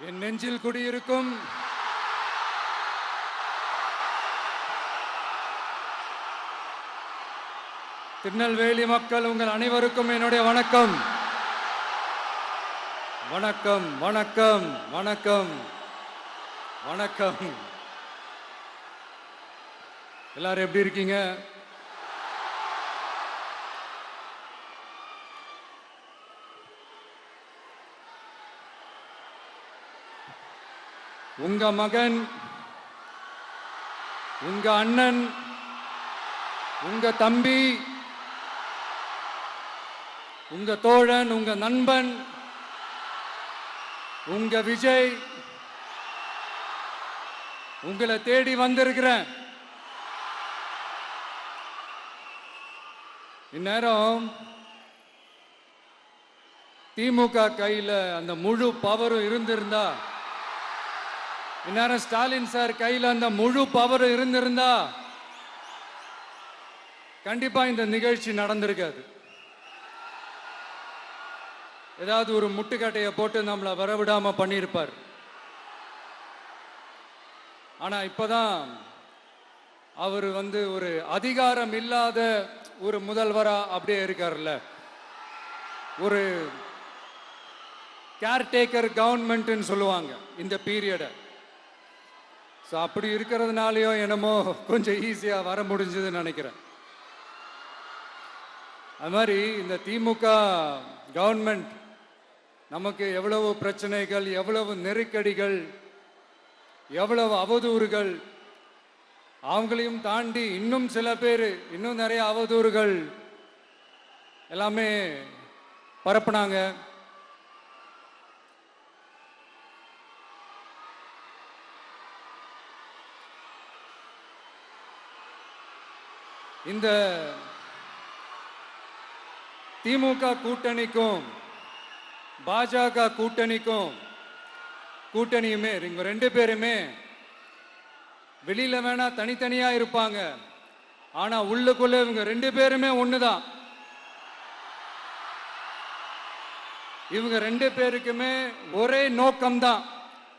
என் நெஞ்சில் குடியிருக்கும் திருநெல்வேலி மக்கள் உங்கள் அனைவருக்கும் என்னுடைய வணக்கம். வணக்கம் வணக்கம் வணக்கம் வணக்கம். எல்லாரும் எப்படி இருக்கீங்க? உங்க மகன், உங்க அண்ணன், உங்க தம்பி, உங்க தோழன், உங்க நண்பன், உங்க விஜய் உங்களை தேடி வந்திருக்கிறேன். இந்நேரம் திமுக கையில அந்த முழு பவரும் இருந்திருந்தா, இந்நேரம் ஸ்டாலின் சார் கையில் அந்த முழு பவர் இருந்திருந்தா கண்டிப்பா இந்த நிகழ்ச்சி நடந்திருக்காது. ஏதாவது ஒரு முட்டுக்கட்டையை போட்டு நம்மளை வரவிடாம பண்ணியிருப்பார். ஆனா இப்பதான் அவர் ஒரு அதிகாரம் இல்லாத ஒரு முதல்வரா அப்படியே இருக்காருல்ல, ஒரு கேர்டேக்கர் கவர்மெண்ட்னு சொல்லுவாங்க இந்த பீரியட. ஸோ அப்படி இருக்கிறதுனாலயோ என்னமோ கொஞ்சம் ஈஸியா வர முடிஞ்சதுன்னு நினைக்கிறேன். அது மாதிரி இந்த திமுக கவர்மெண்ட் நமக்கு எவ்வளவு பிரச்சனைகள், எவ்வளவு நெருக்கடிகள், எவ்வளவு அவதூறுகள், அவங்களையும் தாண்டி இன்னும் சில பேர் இன்னும் நிறைய அவதூறுகள் எல்லாமே பரப்புனாங்க. இந்த திமுக கூட்டணிக்கும் பாஜக கூட்டணியுமே இவங்க ரெண்டு பேருமே வெளியில வேணா தனித்தனியா இருப்பாங்க, ஆனா உள்ளுக்குள்ள இவங்க ரெண்டு பேருமே ஒண்ணுதான். இவங்க ரெண்டு பேருக்குமே ஒரே நோக்கம்தான்.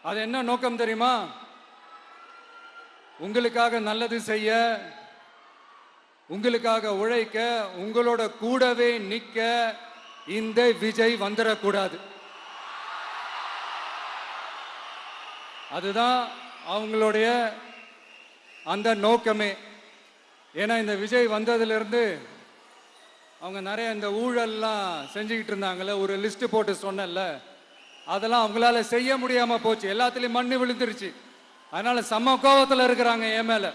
அது என்ன நோக்கம் தெரியுமா? உங்களுக்காக நல்லது செய்ய, உங்களுக்காக உழைக்க, உங்களோட கூடவே நிக்க இந்த விஜய் வந்துடக்கூடாது. அதுதான் அவங்களுடைய அந்த நோக்கமே. ஏன்னா இந்த விஜய் வந்ததிலிருந்து அவங்க நிறைய இந்த ஊழல்லாம் செஞ்சுக்கிட்டு இருந்தாங்கல்ல, ஒரு லிஸ்ட் போட்டு சொன்னல, அதெல்லாம் அவங்களால செய்ய முடியாம போச்சு. எல்லாத்துலயும் மண்ணு விழுந்துருச்சு. அதனால செம்ம கோபத்தில் இருக்கிறாங்க என் மேல.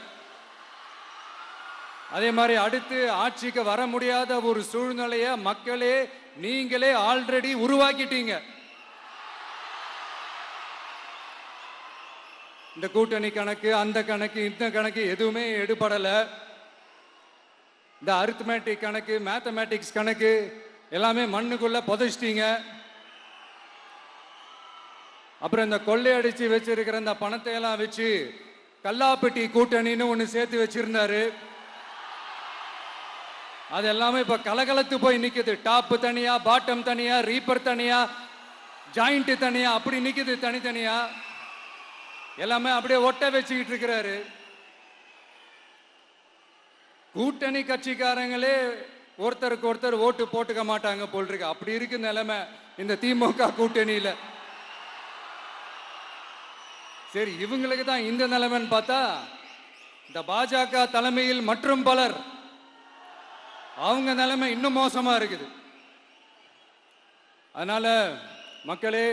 அதே மாதிரி அடுத்து ஆட்சிக்கு வர முடியாத ஒரு சூழ்நிலைய மக்களே நீங்களே ஆல்ரெடி உருவாக்கிட்டீங்க. இந்த கூட்டணி கணக்கு, அந்த கணக்கு, இந்த கணக்கு எதுவுமே எடுபடல. இந்த அரித்மேட்டிக் கணக்கு, மேத்தமேட்டிக்ஸ் கணக்கு எல்லாமே மண்ணுக்குள்ள புதைச்சிட்டீங்க. அப்புறம் இந்த கொள்ளையடிச்சு வச்சிருக்கிற இந்த பணத்தை எல்லாம் வச்சு கல்லாப்பட்டி கூட்டணின்னு ஒன்று சேர்த்து வச்சிருந்தாரு. அது எல்லாமே இப்ப கலகலத்து போய் நிக்குது. டாப் தனியா, பாட்டம் தனியா, ரீப்பர் தனியா, ஜாயிண்ட் தனியா, அப்படி நிக்குது தனித்தனியா. எல்லாமே அப்படியே ஒட்ட வச்சுக்கிட்டு இருக்கிறாரு. கூட்டணி கட்சிக்காரங்களே ஒருத்தருக்கு ஒருத்தர் ஓட்டு போட்டுக்க மாட்டாங்க போல் இருக்கு. அப்படி இருக்கு நிலைமை இந்த திமுக கூட்டணியில. சரி, இவங்களுக்கு தான் இந்த நிலைமைன்னு பார்த்தா இந்த பாஜக தலைமையில் மற்றும் பலர் அவங்க நிலைமை இன்னும் மோசமா இருக்குது. அதனால மக்களே,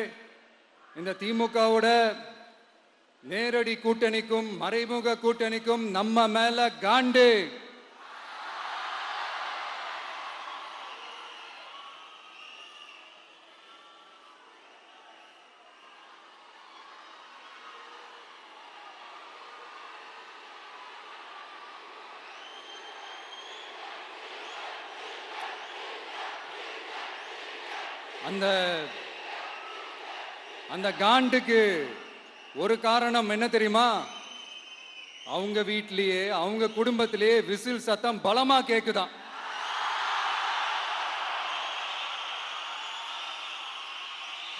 இந்த திமுகவோட நேரடி கூட்டணிக்கும் மறைமுக கூட்டணிக்கும் நம்ம மேல காண்டு. அந்த காண்டுக்கு ஒரு காரணம் என்ன தெரியுமா? அவங்க வீட்லயே, அவங்க குடும்பத்திலேயே விசில் சத்தம் பலமா கேக்குதான்.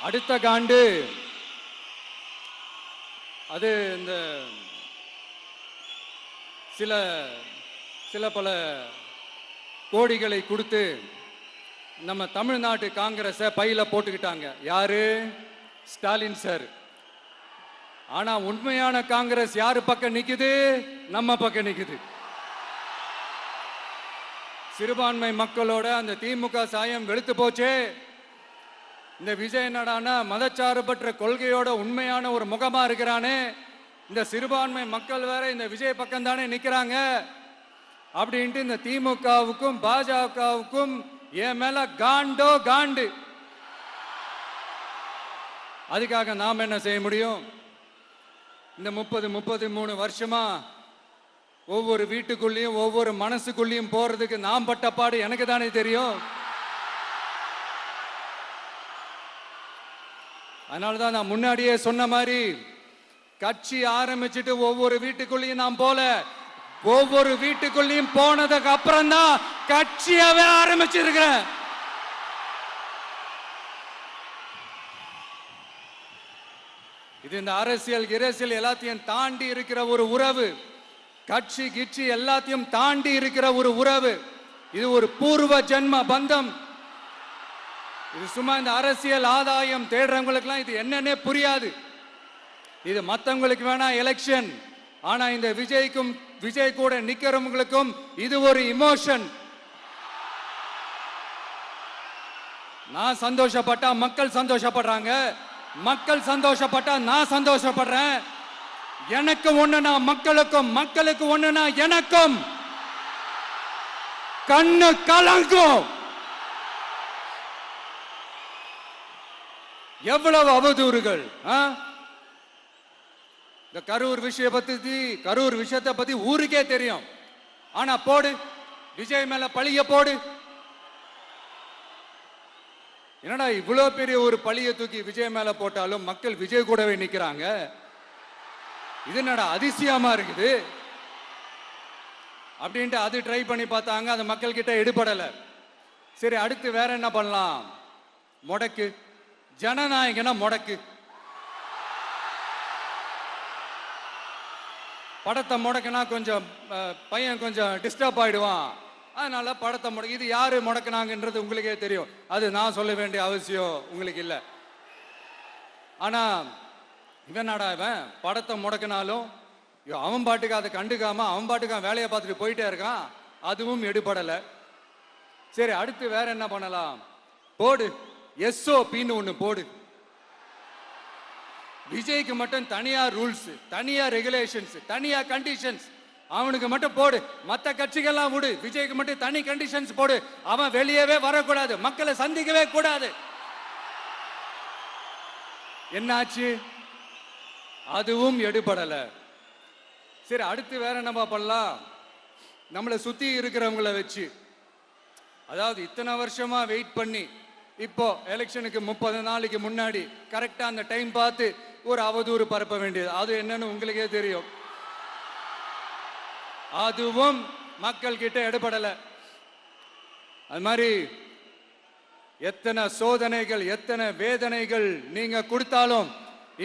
அடுத்த காண்டு அது இந்த சில சில பல கோடிகளை கொடுத்து நம்ம தமிழ்நாட்டு காங்கிரஸை பையில போட்டுக்கிட்டாங்க. யாரு? ஸ்டாலின் சார். ஆனா உண்மையான காங்கிரஸ் யாரு பக்கம் நிக்குது? நம்ம பக்கம் நிக்குது. சிறுபான்மை மக்களோட அந்த திமுக சாயம் வெளுத்து போச்சே. இந்த விஜய் என்னடானா மதச்சார்பற்ற கொள்கையோட உண்மையான ஒரு முகமா இருக்கிறானே. இந்த சிறுபான்மை மக்கள் வேற இந்த விஜய் பக்கம் தானே நிக்கிறாங்க அப்படின்ட்டு இந்த திமுகவுக்கும் பாஜகவுக்கும் என் மேல காண்டோ காண்டு. அதுக்காக நாம் என்ன செய்ய முடியும்? இந்த 33 வருஷமா ஒவ்வொரு வீட்டுக்குள்ளேயும் ஒவ்வொரு மனசுக்குள்ளேயும் போறதுக்கு நாம் பட்ட பாடு எனக்கு தானே தெரியும். அதனாலதான் நான் முன்னாடியே சொன்ன மாதிரி கட்சி ஆரம்பிச்சுட்டு ஒவ்வொரு வீட்டுக்குள்ளேயும் நான் போல, ஒவ்வொரு வீட்டுக்குள்ளேயும் போனதுக்கு அப்புறம் தான் கட்சியாவே ஆரம்பிச்சிருக்கிறேன். இது இந்த அரசியல் எல்லாத்தையும் தாண்டி இருக்கிற ஒரு உறவு. கட்சி கிட்சி எல்லாத்தையும் தாண்டி இருக்கிற ஒரு உறவு. இது ஒரு பூர்வ ஜென்ம பந்தம். இது சும்மா இந்த அரசியல் ஆதாயம் தேடுறவங்களுக்குலாம் இது என்னன்னே புரியாது. இது மற்றவங்களுக்கு வேணா எலெக்ஷன். ஆனா இந்த விஜய் கூட நிக்கிறவங்களுக்கும் இது ஒரு இமோஷன். நான் சந்தோஷப்பட்டா மக்கள் சந்தோஷப்படுறாங்க, மக்கள் சந்தோஷப்பட்டா நான் சந்தோஷப்படுறேன். எனக்கு ஒண்ணுனா மக்களுக்கும், மக்களுக்கு ஒண்ணுனா எனக்கும் கண்ணு கலங்கும். எவ்வளவு அவதூறுகள்! இந்த கரூர் விஷயத்தை பத்தி ஊருக்கே தெரியும். ஆனா போடு, விஜய் மேல பழிய போடு. என்னடா இவ்வளவு பெரிய ஒரு பழிய தூக்கி விஜய் மேல போட்டாலும் மக்கள் விஜய் கூடவே நிக்கிறாங்க. இது என்னடா அதிசயமா இருக்குது அப்படின்ட்டு அது ட்ரை பண்ணி பார்த்தாங்க. அது மக்கள் கிட்ட எடுபடல. சரி, அடுத்து வேற என்ன பண்ணலாம்? முடக்கு. ஜனநாயகனா முடக்கு. படத்தை முடக்குனா கொஞ்சம் பையன் கொஞ்சம் டிஸ்டர்ப் ஆயிடுவான். அதனால படத்தை முடக்கு. இது யாரு முடக்குனாங்கன்றது உங்களுக்கே தெரியும். அது நான் சொல்ல வேண்டிய அவசியம் உங்களுக்கு இல்லை. ஆனா இவன் படத்தை முடக்கினாலும் அவன் பாட்டுக்கு அதை கண்டுக்காம அவன் பாட்டுக்கு வேலையை பார்த்துட்டு போயிட்டே இருக்கான். அதுவும் எடுபடலை. சரி, அடுத்து வேற என்ன பண்ணலாம்? போடு, SOPன்னு ஒண்ணு போடு. விஜய்க்கு மட்டும் தனியா ரூல்ஸ், தனியா ரெகுலேஷன்ஸ், தனியா கண்டிஷன்ஸ் அவனுக்கு மட்டும் போடு. மற்ற கட்சிகள்லாம் விடு, விஜய்க்கு மட்டும் தனி கண்டிஷன்ஸ் போடு. அவன் வெளியவே வரக்கூடாது, மக்களை சந்திக்கவே கூடாது. என்னாச்சு? அதுவும் எடுபடல. சரி, அடுத்து வேற என்ன பண்ணலாம்? நம்மளை சுத்தி இருக்கிறவங்கள வச்சு, அதாவது இத்தனை வருஷமா வெயிட் பண்ணி இப்போ எலெக்ஷனுக்கு 30 நாளைக்கு முன்னாடி கரெக்டா அந்த டைம் பார்த்து ஒரு அவதூறு பரப்ப வேண்டியது. அது என்னன்னு உங்களுக்கே தெரியும். அதுவும் மக்கள் கிட்ட எடுபடல. அது மாதிரி எத்தனை சோதனைகள், எத்தனை வேதனைகள் நீங்க கொடுத்தாலும்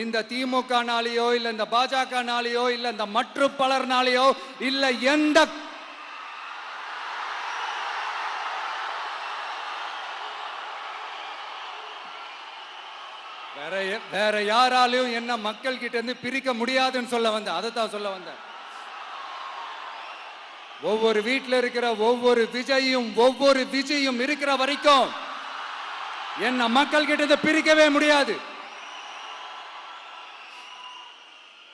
இந்த திமுக நாளையோ இல்ல இந்த பாஜக நாளையோ இல்ல இந்த மற்ற பலர் நாளையோ இல்ல எந்த வேற யாராலையும் என்ன மக்கள் கிட்ட இருந்து பிரிக்க முடியாதுன்னு சொல்ல வந்தேன். அதைத்தான் சொல்ல வந்தேன். ஒவ்வொரு வீட்டில் இருக்கிற ஒவ்வொரு விஜயும் இருக்கிற வரைக்கும் என்ன மக்கள் கிட்ட இருந்து பிரிக்கவே முடியாது.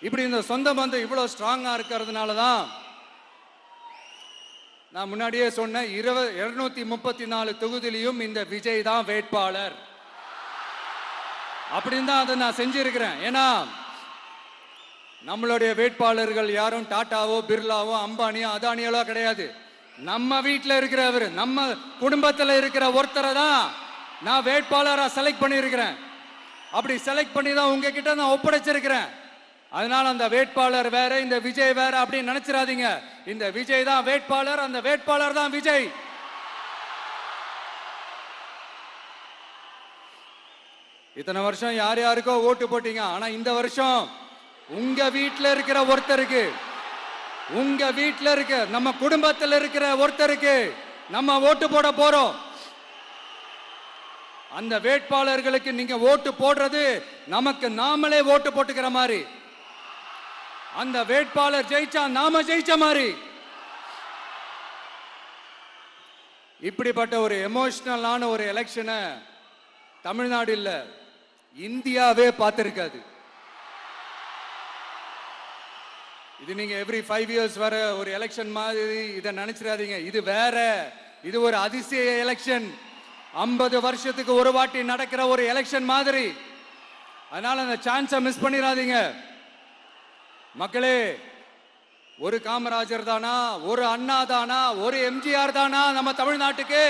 இப்படி இந்த சொந்த பந்தம் இவ்வளவு ஸ்ட்ராங்கா இருக்கிறதுனால தான் நான் முன்னாடியே சொன்ன 234 தொகுதியிலும் இந்த விஜய் தான் வேட்பாளர் அப்படின்னு தான் அதை நான் செஞ்சிருக்கிறேன். ஏன்னா நம்மளுடைய வேட்பாளர்கள் யாரும் டாட்டாவோ பிர்லாவோ அம்பானியோ அதானியோ கிடையாது. நம்ம வீட்டில் இருக்கிறவர், நம்ம குடும்பத்தில் இருக்கிற ஒருத்தரை தான் நான் வேட்பாளராக செலக்ட் பண்ணியிருக்கிறேன். அப்படி செலக்ட் பண்ணி தான் உங்ககிட்ட நான் ஒப்படைச்சிருக்கிறேன். அதனால அந்த வேட்பாளர் வேற, இந்த விஜய் வேற அப்படின்னு நினைச்சிடாதீங்க. இந்த விஜய் தான் வேட்பாளர், அந்த வேட்பாளர் தான் விஜய். இத்தனை வருஷம் யார் யாருக்கோ ஓட்டு போட்டீங்க. ஆனா இந்த வருஷம் உங்க வீட்டில் இருக்கிற ஒருத்தருக்கு, உங்க வீட்டில் இருக்க நம்ம குடும்பத்தில் இருக்கிற ஒருத்தருக்கு நம்ம ஓட்டு போட போறோம். அந்த வேட்பாளர்களுக்கு நீங்க ஓட்டு போடுறது நமக்கு நாமளே ஓட்டு போட்டுக்கிற மாதிரி. அந்த வேட்பாளர் ஜெயிச்சா நாம ஜெயிச்ச மாதிரி. இப்படிப்பட்ட ஒரு எமோஷனலான ஒரு எலெக்ஷனை தமிழ்நாடு இல்ல, இந்தியாவே பார்த்திருக்காது. இது நீங்க எவ்ரி 5 years வர ஒரு எலெக்ஷன் மாதிரி இதை நினைச்சிடாதீங்க. இது வேற, இது ஒரு அதிசய எலெக்ஷன். 50 வருஷத்துக்கு ஒரு வாட்டி நடக்கிற ஒரு எலெக்ஷன் மாதிரி. அதனால அந்த சான்ஸை மிஸ் பண்ணிடாதீங்க மக்களே. ஒரு காமராஜர் தானா, ஒரு அண்ணா தானா, ஒரு எம்ஜிஆர் தானா நம்ம தமிழ்நாட்டுக்கு?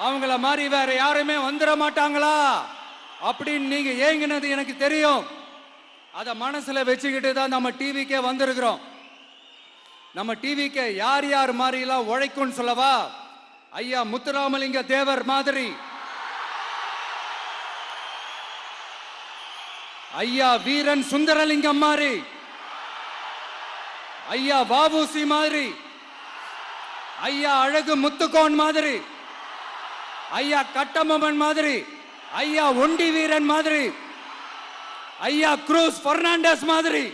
அவங்கள மாதிரி வேற யாருமே வந்துட மாட்டாங்களா அப்படின்னு நீங்க ஏங்கினது எனக்கு தெரியும். அத மனசுல வச்சுக்கிட்டு தான் நம்ம டிவிக்கே வந்திருக்கிறோம். நம்ம டிவிக்கு யார் யார் மாதிரி எல்லாம் உழைக்கும் சொல்லவா? ஐயா முத்துராமலிங்க தேவர் மாதிரி, ஐயா வீரன் சுந்தரலிங்கம் மாதிரி, ஐயா வாவுசி மாதிரி, ஐயா அழகு முத்துக்கோன் மாதிரி, ஐயா கட்டபொம்மன் மாதிரி, ஐயா ஒண்டி வீரன் மாதிரி, ஐயா குரூஸ் பெர்னாண்டஸ் மாதிரி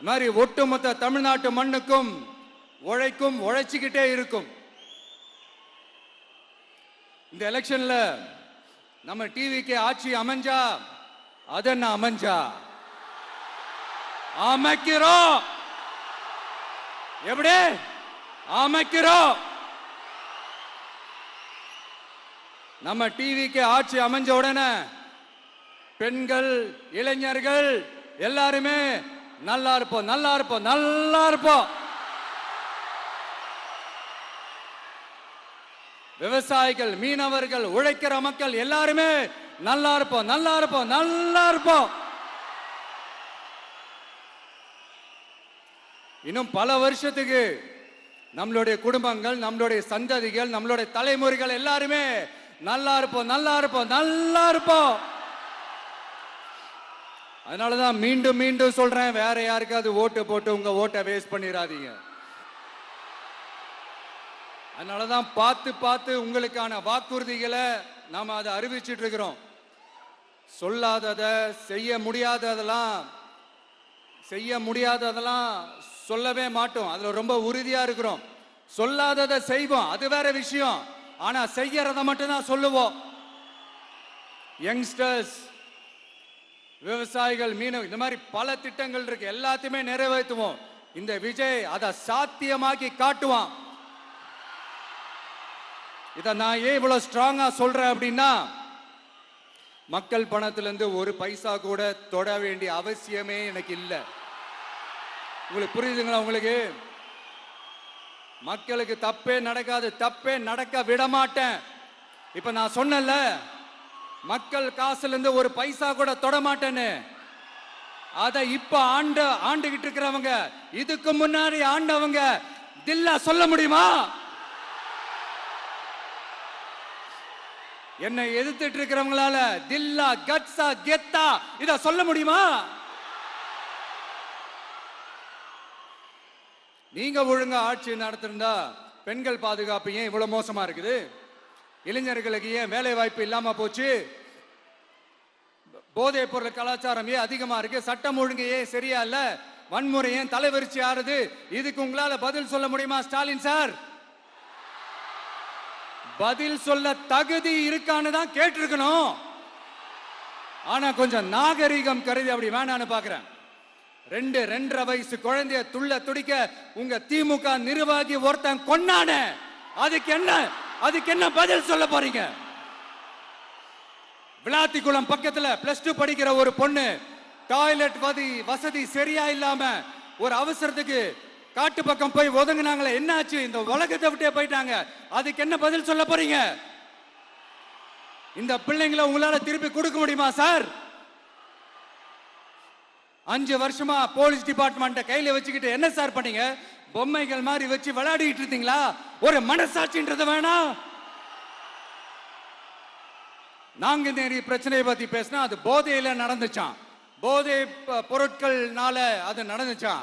மாதிரி ஒட்டுமொத்த தமிழ்நாட்டு மண்ணுக்கும் உழைக்கும், உழைச்சிக்கிட்டே இருக்கும். இந்த எலெக்ஷன்ல நம்ம டிவிக்கு ஆட்சி அமைஞ்சா அதென்ன அமைஞ்சா அமைக்கிறோம். எப்படி அமைக்கிறோம்? நம்ம டிவிக்கு ஆட்சி அமைஞ்ச உடனே பெண்கள், இளைஞர்கள் எல்லாருமே நல்லா இருப்போம், நல்லா இருப்போம், நல்லா இருப்போம். விவசாயிகள், மீனவர்கள், உழைக்கிற மக்கள் எல்லாருமே நல்லா இருப்போம், நல்லா இருப்போம், நல்லா இருப்போம். இன்னும் பல வருஷத்துக்கு நம்மளுடைய குடும்பங்கள், நம்மளுடைய சந்ததிகள், நம்மளுடைய தலைமுறைகள் எல்லாருமே நல்லா இருப்போம், நல்லா இருப்போம், நல்லா இருப்போம். அதனாலதான் மீண்டும் மீண்டும் சொல்றேன், வேற யாருக்காவது ஓட்டு போட்டு உங்க ஓட்டை வேஸ்ட் பண்ணிடாதீங்க. அதனாலதான் பார்த்து பார்த்து உங்களுக்கான வாக்குறுதிகளை நாம அதை அறிவிச்சிட்டு இருக்கிறோம். சொல்லாதத, செய்ய முடியாததெல்லாம் சொல்லவே மாட்டோம். அதுல ரொம்ப உறுதியா இருக்கிறோம். சொல்லாததை செய்வோம், அது வேற விஷயம். ஆனா செய்யறத மட்டும் தான் சொல்லுவோம். யங்ஸ்டர்ஸ், விவசாயிகள், மீனவ, இந்த மாதிரி பல திட்டங்கள் இருக்கு, எல்லாத்தையுமே நிறைவேற்றுவோம். இந்த விஜய் அதை சாத்தியமாக்கி காட்டுவான். இத நான் ஏன் இவ்வளவு ஸ்ட்ராங்கா சொல்றேன் அப்படின்னா, மக்கள் பணத்திலிருந்து ஒரு பைசா கூட தொட வேண்டிய அவசியமே எனக்கு இல்லை. உங்களுக்கு புரியுதுங்களா? உங்களுக்கு மக்களுக்கு தப்பே நடக்காது, தப்பே நடக்க விட மாட்டேன். இப்ப நான் சொன்னேன்ல, மக்கள் காசுல இருந்து ஒரு பைசா கூட தொட மாட்டேன்னு. அத இப்ப ஆண்டுகிட்டு இருக்கிறவங்க, இதுக்கு முன்னாடி ஆண்டவங்க தில்லா சொல்ல முடியுமா? என்னை எதிர்த்துட்டு இருக்கிறவங்களால தில்லா, கட்ஸா, கெத்தா இத சொல்ல முடியுமா? நீங்க ஒழுங்கா ஆட்சி நடத்திருந்தா பெண்கள் பாதுகாப்பு ஏன் இவ்வளவு மோசமா இருக்குது? இளைஞர்களுக்கு ஏன் வேலை வாய்ப்பு இல்லாம போச்சு? போதைப் பொருள் கலாச்சாரம் ஏன் அதிகமா இருக்கு? சட்டம் ஒழுங்கு ஏன் சரியா இல்ல? வன்முறை ஏன் தலைவரிச்சு ஆறுது? இதுக்கு உங்களால பதில் சொல்ல முடியுமா ஸ்டாலின் சார்? பதில் சொல்ல தகுதி இருக்கான்னு தான் கேட்டிருக்கணும். ஆனா கொஞ்சம் நாகரிகம் கருதி அப்படி வேணான்னு பாக்குறேன். 2.5 வயசு குழந்தைய துள்ள துடிக்க உங்க திமுக நிர்வாகி ஒருத்தன் கொன்னானே, அதுக்கு என்ன பதில் சொல்ல போறீங்க? விளாத்திக்குளம் பக்கத்துல +2 படிக்கிற ஒரு பொண்ணு டாய்லெட் வசதி சரியா இல்லாம ஒரு அவசரத்துக்கு காட்டு பக்கம் போய் ஒதுங்கினாங்களே, என்னாச்சு? இந்த உலகத்தை விட்டே போயிட்டாங்க. அதுக்கு என்ன பதில் சொல்ல போறீங்க? இந்த பிள்ளைங்களை உங்களால திருப்பி கொடுக்க முடியுமா சார்? 5 வருஷமா போலீஸ் டிபார்ட்மெண்ட்டை கையில வச்சுக்கிட்டு என்ன சார் பண்ணீங்க? பொம்மைகள் மாதிரி வச்சு விளையாடிட்டு இருந்தீங்களா? ஒரு மனசாட்சின்றது வேணாம். நாங்குநேரி பிரச்சனையை பத்தி பேசினா அது போதையில நடந்துச்சான், போதை பொருட்கள்னால அது நடந்துச்சான்.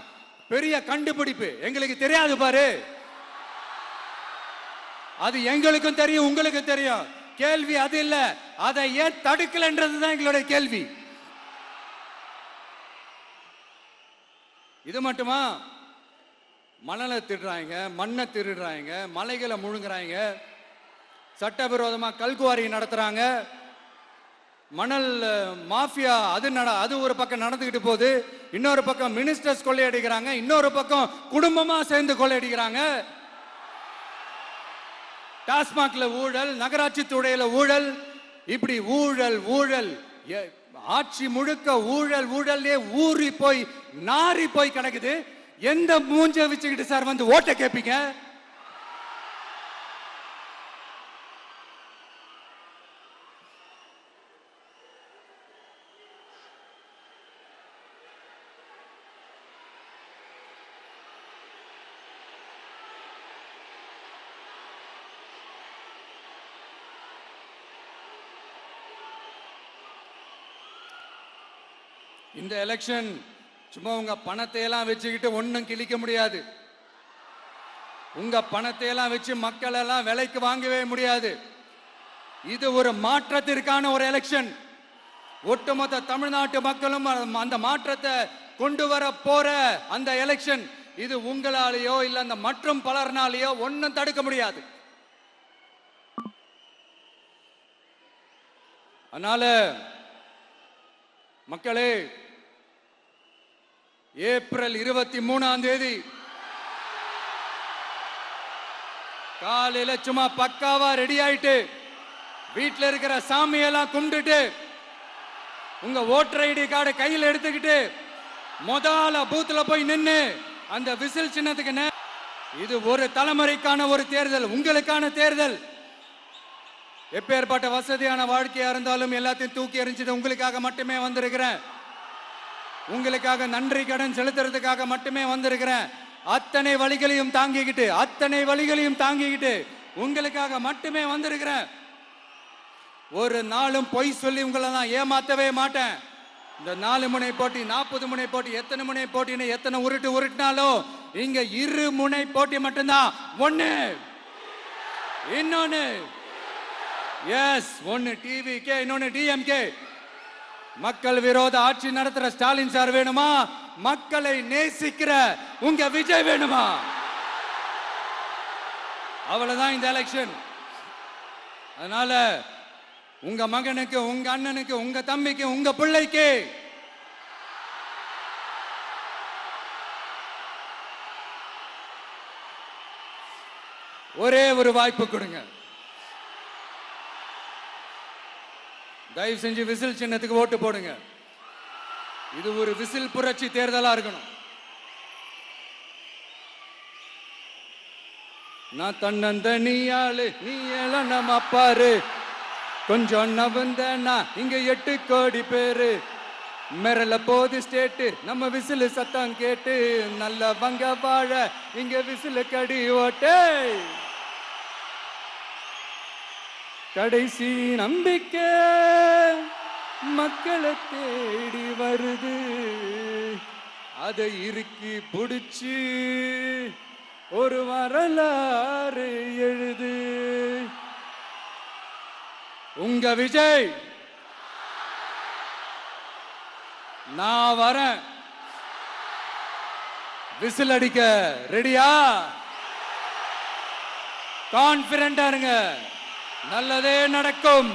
பெரிய கண்டுபிடிப்பு எங்களுக்கு தெரியாது பாரு, அது எங்களுக்கும் தெரியும் உங்களுக்கும் தெரியும். கேள்வி அது இல்ல, அதை ஏன் தடுக்கலன்றதுதான் எங்களுடைய கேள்வி. இது மட்டுமா? மணலை திருடுறாங்க, மண்ணை திருடுறாங்க, மலைகளை முழுங்குறாங்க, சட்டவிரோதமா கல்குவாரி நடத்துறாங்க, மணல் மாஃபியா அது ஒரு பக்கம் நடந்துகிட்டு போகுது. இன்னொரு பக்கம் மினிஸ்டர்ஸ் கொள்ளையடிக்கிறாங்க, இன்னொரு பக்கம் குடும்பமா சேர்ந்து கொள்ளையடிக்கிறாங்க. டாஸ்மாக்ல ஊழல், நகராட்சி துறையில ஊழல், இப்படி ஊழல் ஊழல், ஆட்சி முழுக்க ஊழல் ஊழல்லே ஊறி போய் நாரி போய் கிடக்குது. எந்த மூஞ்ச வச்சுக்கிட்டு சார் வந்து ஓட்ட கேட்பீங்க? இந்த எலெக்ஷன் சும்மா உங்க பணத்தை எல்லாம் வச்சுக்கிட்டு ஒன்னும் கிழிக்க முடியாது. உங்க பணத்தை எல்லாம் வச்சு மக்கள் எல்லாம் விலைக்கு வாங்கவே முடியாது. இது ஒரு மாற்றத்திற்கான ஒரு எலெக்ஷன். ஒட்டுமொத்த தமிழ்நாட்டு மக்களும் அந்த மாற்றத்தை கொண்டு வர போற அந்த எலெக்ஷன். இது உங்களாலேயோ இல்ல அந்த மற்றும் பலர்னாலேயோ ஒன்னும் தடுக்க முடியாது. அதனால மக்களே, ஏப்ரல் 23ஆம் தேதி காலையில சும்மா பக்காவா ரெடி ஆயிட்டு வீட்டில் இருக்கிற சாமியெல்லாம் கும்பிட்டுட்டு உங்க ஓட்டர் ஐடி கார்டு கையில் எடுத்துக்கிட்டு முதல்ல பூத்துல போய் நின்று அந்த விசில் சின்னத்துக்கு, இது ஒரு தலைமுறைக்கான ஒரு தேர்தல், உங்களுக்கான தேர்தல். எப்பேற்பட்ட வசதியான வாழ்க்கையா இருந்தாலும் எல்லாத்தையும் தூக்கி எறிஞ்சிட்டு உங்களுக்காக மட்டுமே வந்திருக்கிறேன். உங்களுக்காக நன்றி கடன் செலுத்துறதுக்காக மட்டுமே வந்திருக்கிறேன். அத்தனை வழிகளையும் தாங்கிக்கிட்டு உங்களுக்காக மட்டுமே வந்திருக்கிறேன். ஒரு நாளும் பொய் சொல்லி உங்களை நான் ஏமாத்தவே மாட்டேன். இந்த 4 முனை போட்டி, 40 முனை போட்டி, எத்தனை முனை போட்டின்னு எத்தனை உருட்டினாலும் இங்க 2 முனை போட்டி மட்டும்தான். ஒண்ணு, இன்னொன்னு எஸ், ஒன்னு டிவிகே, இன்னொன்னு டிஎம்கே. மக்கள் விரோத ஆட்சி நடத்துற ஸ்டாலின் சார் வேணுமா? மக்களை நேசிக்கிற உங்க விஜய் வேணுமா? அவ்வளவுதான் இந்த எலெக்ஷன். அதனால உங்க மகனுக்கு, உங்க அண்ணனுக்கு, உங்க தம்பிக்கு, உங்க பிள்ளைக்கு ஒரே ஒரு வாய்ப்பு கொடுங்க. தயவு செஞ்சு விசில் சின்னத்துக்கு ஓட்டு போடுங்க. இது ஒரு விசில் புரட்சி தேர்தலா இருக்கணும். நான் தன்னந்தனியாளு, நீ எல்லாம் நம்ம பாரு, கொஞ்சம் நவந்தனா இங்க 8 கோடி பேரு, மிரள போது ஸ்டேட்டு நம்ம விசில் சத்தம் கேட்டு, நல்ல வங்க வாழ இங்க விசில் கடி ஓட்டே. கடைசி நம்பிக்கை மக்களை தேடி வருது, அதை இறுக்கி பிடிச்சு ஒரு வரலாறு எழுது. உங்க விஜய், நான் வரேன். விசில் அடிக்க ரெடியா? கான்பிடண்டா இருங்க, நல்லதே நடக்கும்,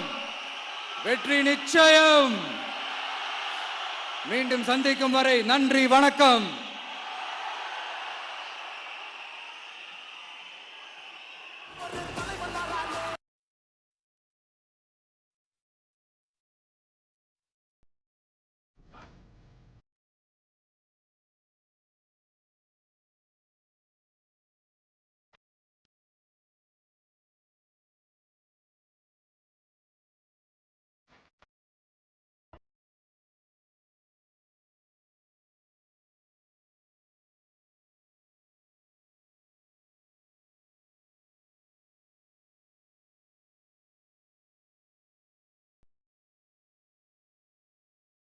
வெற்றி நிச்சயம். மீண்டும் சந்திக்கும் வரை நன்றி, வணக்கம்.